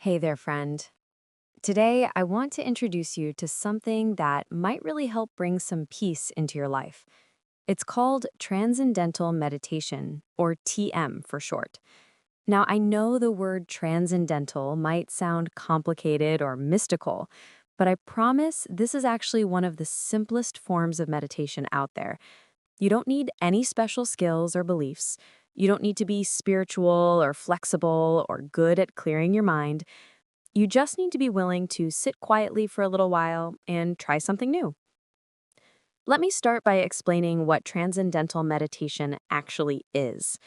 Hey there, friend. Today, I want to introduce you to something that might really help bring some peace into your life. It's called Transcendental Meditation, or TM for short. Now, I know the word transcendental might sound complicated or mystical, but I promise this is actually one of the simplest forms of meditation out there. You don't need any special skills or beliefs. You don't need to be spiritual or flexible or good at clearing your mind. You just need to be willing to sit quietly for a little while and try something new. Let me start by explaining what transcendental meditation actually is.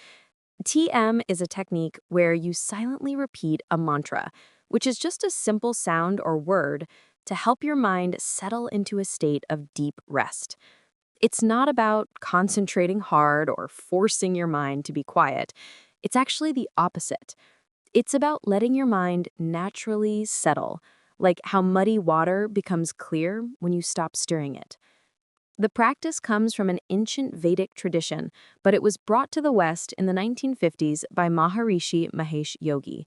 TM is a technique where you silently repeat a mantra, which is just a simple sound or word to help your mind settle into a state of deep rest. It's not about concentrating hard or forcing your mind to be quiet. It's actually the opposite. It's about letting your mind naturally settle, like how muddy water becomes clear when you stop stirring it. The practice comes from an ancient Vedic tradition, but it was brought to the West in the 1950s by Maharishi Mahesh Yogi.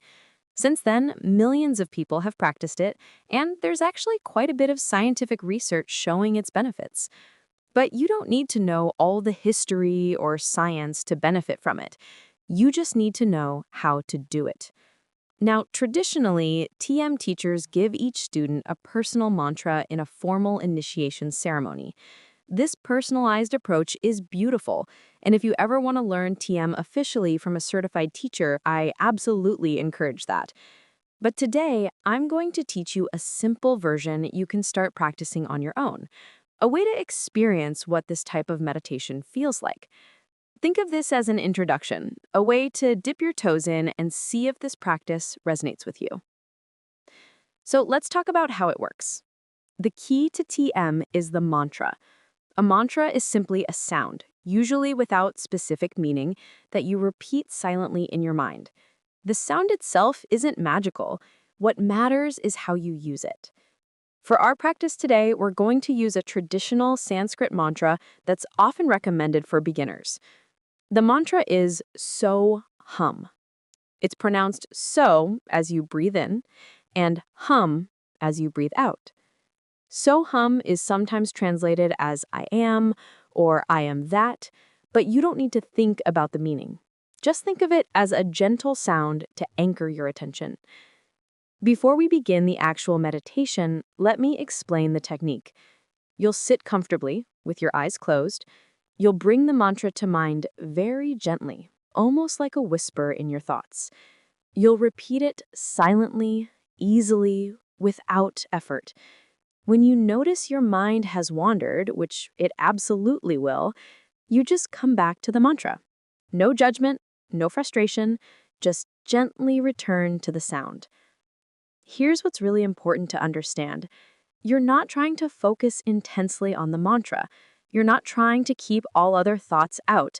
Since then, millions of people have practiced it, and there's actually quite a bit of scientific research showing its benefits. But you don't need to know all the history or science to benefit from it. You just need to know how to do it. Now, traditionally, TM teachers give each student a personal mantra in a formal initiation ceremony. This personalized approach is beautiful, and if you ever want to learn TM officially from a certified teacher, I absolutely encourage that. But today, I'm going to teach you a simple version you can start practicing on your own, a way to experience what this type of meditation feels like. Think of this as an introduction, a way to dip your toes in and see if this practice resonates with you. So let's talk about how it works. The key to TM is the mantra. A mantra is simply a sound, usually without specific meaning, that you repeat silently in your mind. The sound itself isn't magical. What matters is how you use it. For our practice today, we're going to use a traditional Sanskrit mantra that's often recommended for beginners. The mantra is so hum. It's pronounced so as you breathe in and hum as you breathe out. So hum is sometimes translated as I am or I am that, but you don't need to think about the meaning. Just think of it as a gentle sound to anchor your attention. Before we begin the actual meditation, let me explain the technique. You'll sit comfortably with your eyes closed. You'll bring the mantra to mind very gently, almost like a whisper in your thoughts. You'll repeat it silently, easily, without effort. When you notice your mind has wandered, which it absolutely will, you just come back to the mantra. No judgment, no frustration, just gently return to the sound. Here's what's really important to understand. You're not trying to focus intensely on the mantra. You're not trying to keep all other thoughts out.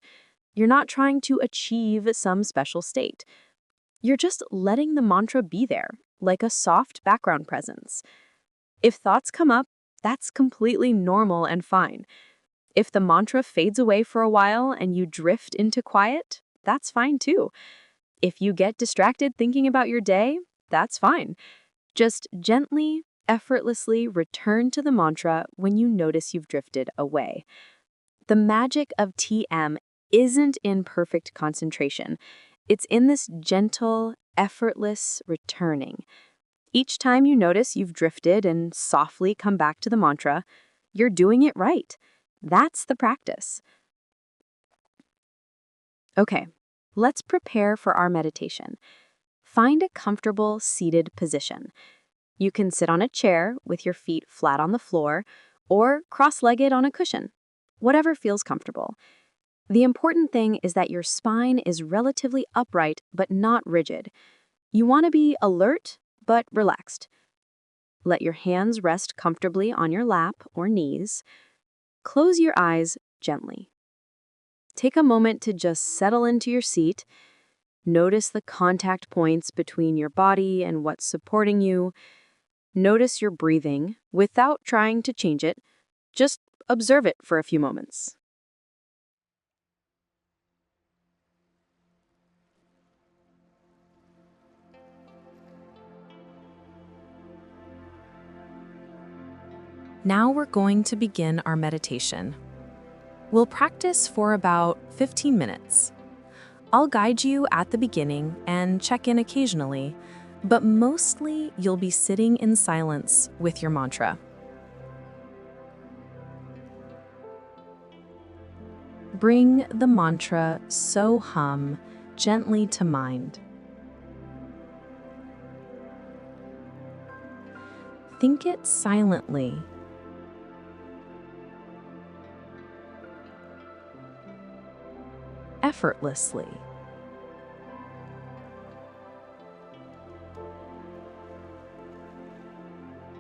You're not trying to achieve some special state. You're just letting the mantra be there, like a soft background presence. If thoughts come up, that's completely normal and fine. If the mantra fades away for a while and you drift into quiet, that's fine too. If you get distracted thinking about your day, that's fine. Just gently, effortlessly return to the mantra when you notice you've drifted away. The magic of TM isn't in perfect concentration. It's in this gentle, effortless returning. Each time you notice you've drifted and softly come back to the mantra, you're doing it right. That's the practice. Okay, let's prepare for our meditation. Find a comfortable seated position. You can sit on a chair with your feet flat on the floor or cross-legged on a cushion, whatever feels comfortable. The important thing is that your spine is relatively upright but not rigid. You want to be alert but relaxed. Let your hands rest comfortably on your lap or knees. Close your eyes gently. Take a moment to just settle into your seat. Notice the contact points between your body and what's supporting you. Notice your breathing without trying to change it. Just observe it for a few moments. Now we're going to begin our meditation. We'll practice for about 15 minutes. I'll guide you at the beginning and check in occasionally, but mostly you'll be sitting in silence with your mantra. Bring the mantra "So Hum" gently to mind. Think it silently. Effortlessly.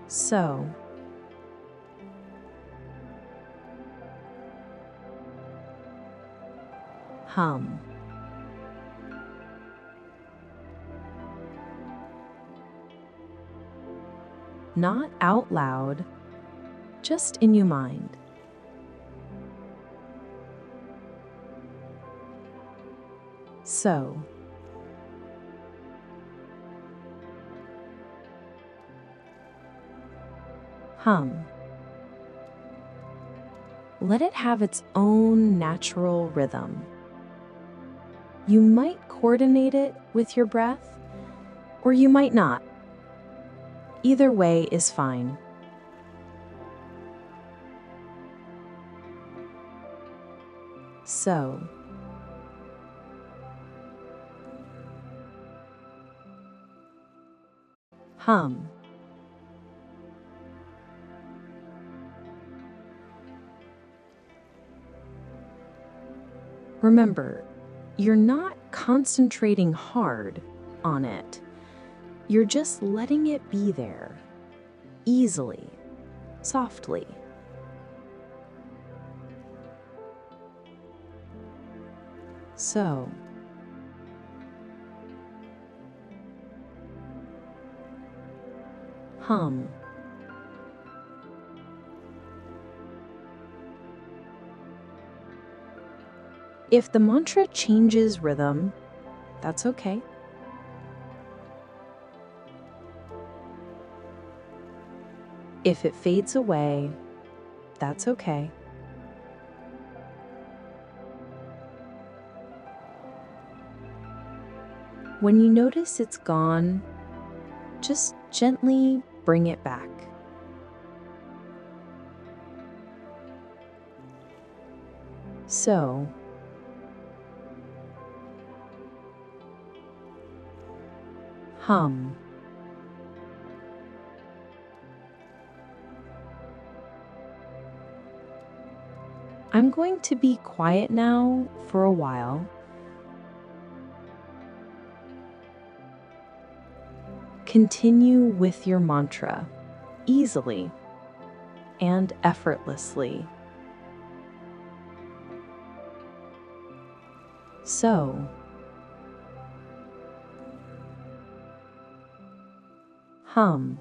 So, hum. Not out loud, just in your mind. So, hum. Let it have its own natural rhythm. You might coordinate it with your breath, or you might not. Either way is fine. So, hum. Remember, you're not concentrating hard on it. You're just letting it be there, easily, softly. So, hum. If the mantra changes rhythm, that's okay. If it fades away, that's okay. When you notice it's gone, just gently bring it back. So, hum. I'm going to be quiet now for a while. Continue with your mantra, easily and effortlessly. So, hum.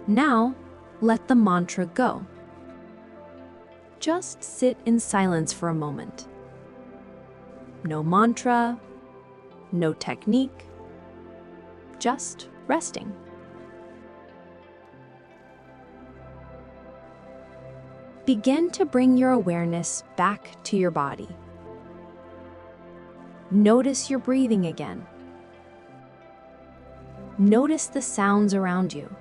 Now, let the mantra go. Just sit in silence for a moment. No mantra, no technique, just resting. Begin to bring your awareness back to your body. Notice your breathing again. Notice the sounds around you.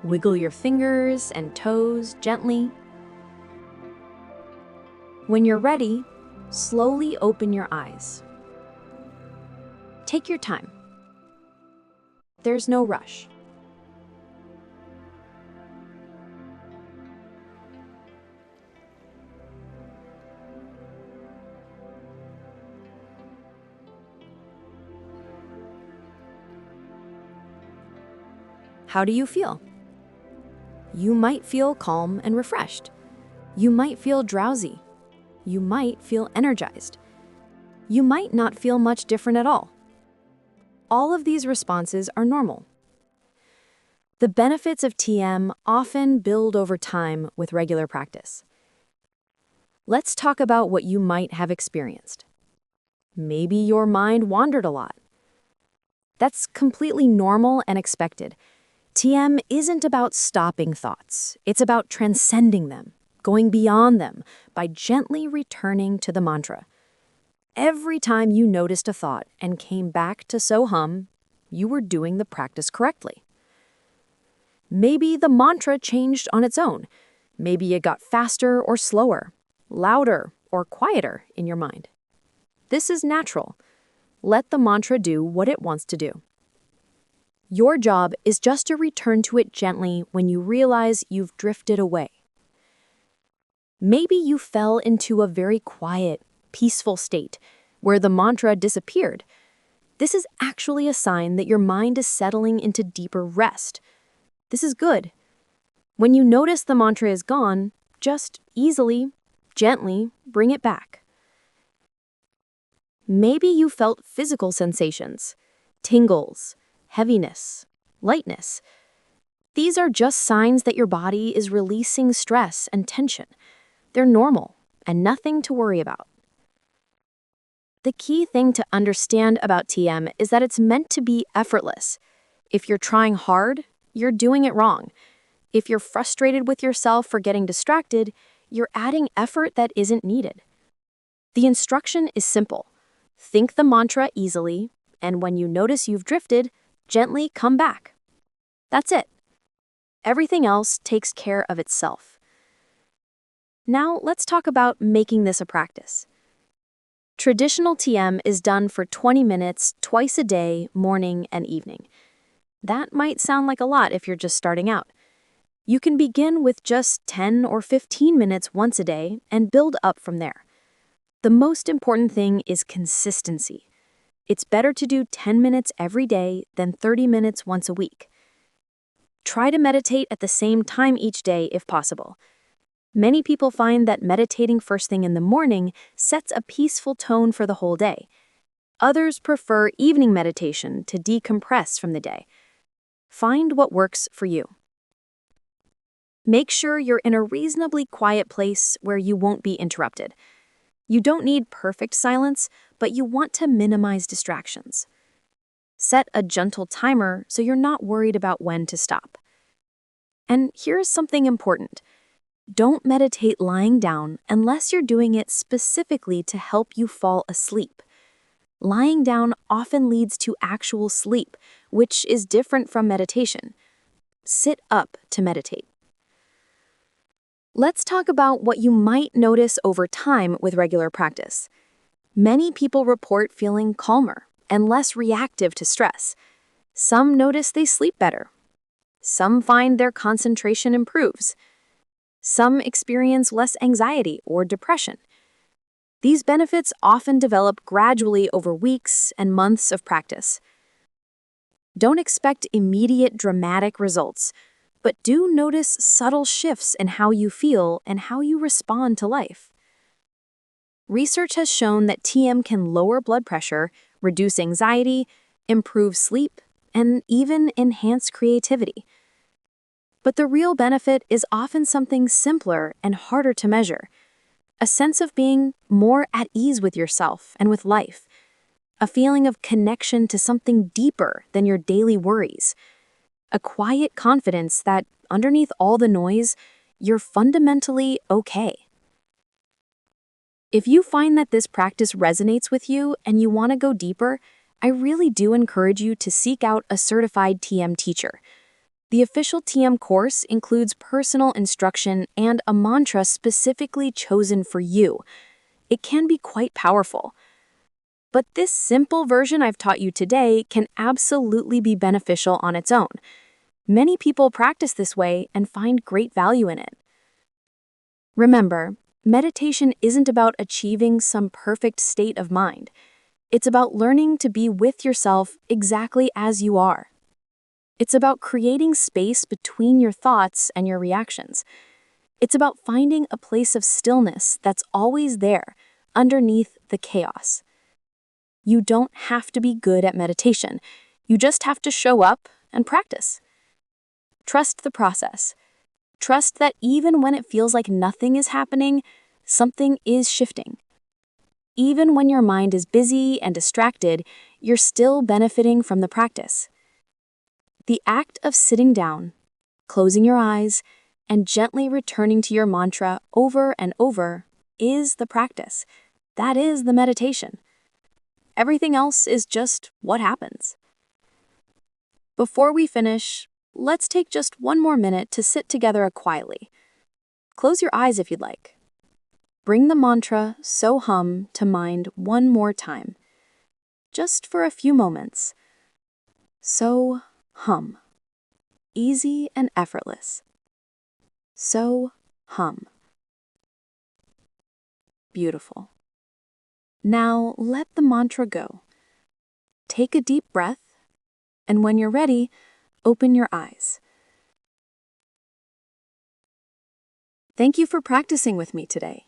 Wiggle your fingers and toes gently. When you're ready, slowly open your eyes. Take your time. There's no rush. How do you feel? You might feel calm and refreshed. You might feel drowsy. You might feel energized. You might not feel much different at all. All of these responses are normal. The benefits of TM often build over time with regular practice. Let's talk about what you might have experienced. Maybe your mind wandered a lot. That's completely normal and expected. TM isn't about stopping thoughts. It's about transcending them, going beyond them by gently returning to the mantra. Every time you noticed a thought and came back to Soham, you were doing the practice correctly. Maybe the mantra changed on its own. Maybe it got faster or slower, louder or quieter in your mind. This is natural. Let the mantra do what it wants to do. Your job is just to return to it gently when you realize you've drifted away. Maybe you fell into a very quiet, peaceful state where the mantra disappeared. This is actually a sign that your mind is settling into deeper rest. This is good. When you notice the mantra is gone, just easily, gently bring it back. Maybe you felt physical sensations, tingles, heaviness, lightness. These are just signs that your body is releasing stress and tension. They're normal and nothing to worry about. The key thing to understand about TM is that it's meant to be effortless. If you're trying hard, you're doing it wrong. If you're frustrated with yourself for getting distracted, you're adding effort that isn't needed. The instruction is simple. Think the mantra easily, and when you notice you've drifted, gently come back. That's it. Everything else takes care of itself. Now let's talk about making this a practice. Traditional TM is done for 20 minutes twice a day, morning and evening. That might sound like a lot if you're just starting out. You can begin with just 10 or 15 minutes once a day and build up from there. The most important thing is consistency. It's better to do 10 minutes every day than 30 minutes once a week. Try to meditate at the same time each day if possible. Many people find that meditating first thing in the morning sets a peaceful tone for the whole day. Others prefer evening meditation to decompress from the day. Find what works for you. Make sure you're in a reasonably quiet place where you won't be interrupted. You don't need perfect silence, but you want to minimize distractions. Set a gentle timer so you're not worried about when to stop. And here's something important. Don't meditate lying down unless you're doing it specifically to help you fall asleep. Lying down often leads to actual sleep, which is different from meditation. Sit up to meditate. Let's talk about what you might notice over time with regular practice. Many people report feeling calmer and less reactive to stress. Some notice they sleep better. Some find their concentration improves. Some experience less anxiety or depression. These benefits often develop gradually over weeks and months of practice. Don't expect immediate dramatic results, but do notice subtle shifts in how you feel and how you respond to life. Research has shown that TM can lower blood pressure, reduce anxiety, improve sleep, and even enhance creativity. But the real benefit is often something simpler and harder to measure: a sense of being more at ease with yourself and with life, a feeling of connection to something deeper than your daily worries, a quiet confidence that, underneath all the noise, you're fundamentally okay. If you find that this practice resonates with you and you want to go deeper, I really do encourage you to seek out a certified TM teacher. The official TM course includes personal instruction and a mantra specifically chosen for you. It can be quite powerful. But this simple version I've taught you today can absolutely be beneficial on its own. Many people practice this way and find great value in it. Remember, meditation isn't about achieving some perfect state of mind. It's about learning to be with yourself exactly as you are. It's about creating space between your thoughts and your reactions. It's about finding a place of stillness that's always there, underneath the chaos. You don't have to be good at meditation. You just have to show up and practice. Trust the process. Trust that even when it feels like nothing is happening, something is shifting. Even when your mind is busy and distracted, you're still benefiting from the practice. The act of sitting down, closing your eyes, and gently returning to your mantra over and over is the practice. That is the meditation. Everything else is just what happens. Before we finish, let's take just one more minute to sit together quietly. Close your eyes if you'd like. Bring the mantra "So Hum" to mind one more time, just for a few moments. So hum. Easy and effortless. So hum. Beautiful. Now let the mantra go. Take a deep breath, and when you're ready, open your eyes. Thank you for practicing with me today.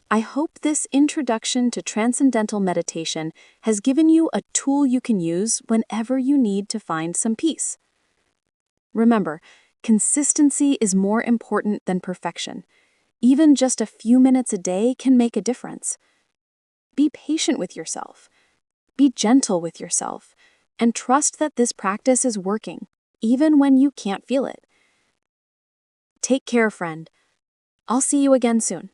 I hope this introduction to Transcendental Meditation has given you a tool you can use whenever you need to find some peace. Remember, consistency is more important than perfection. Even just a few minutes a day can make a difference. Be patient with yourself. Be gentle with yourself, and trust that this practice is working, even when you can't feel it. Take care, friend. I'll see you again soon.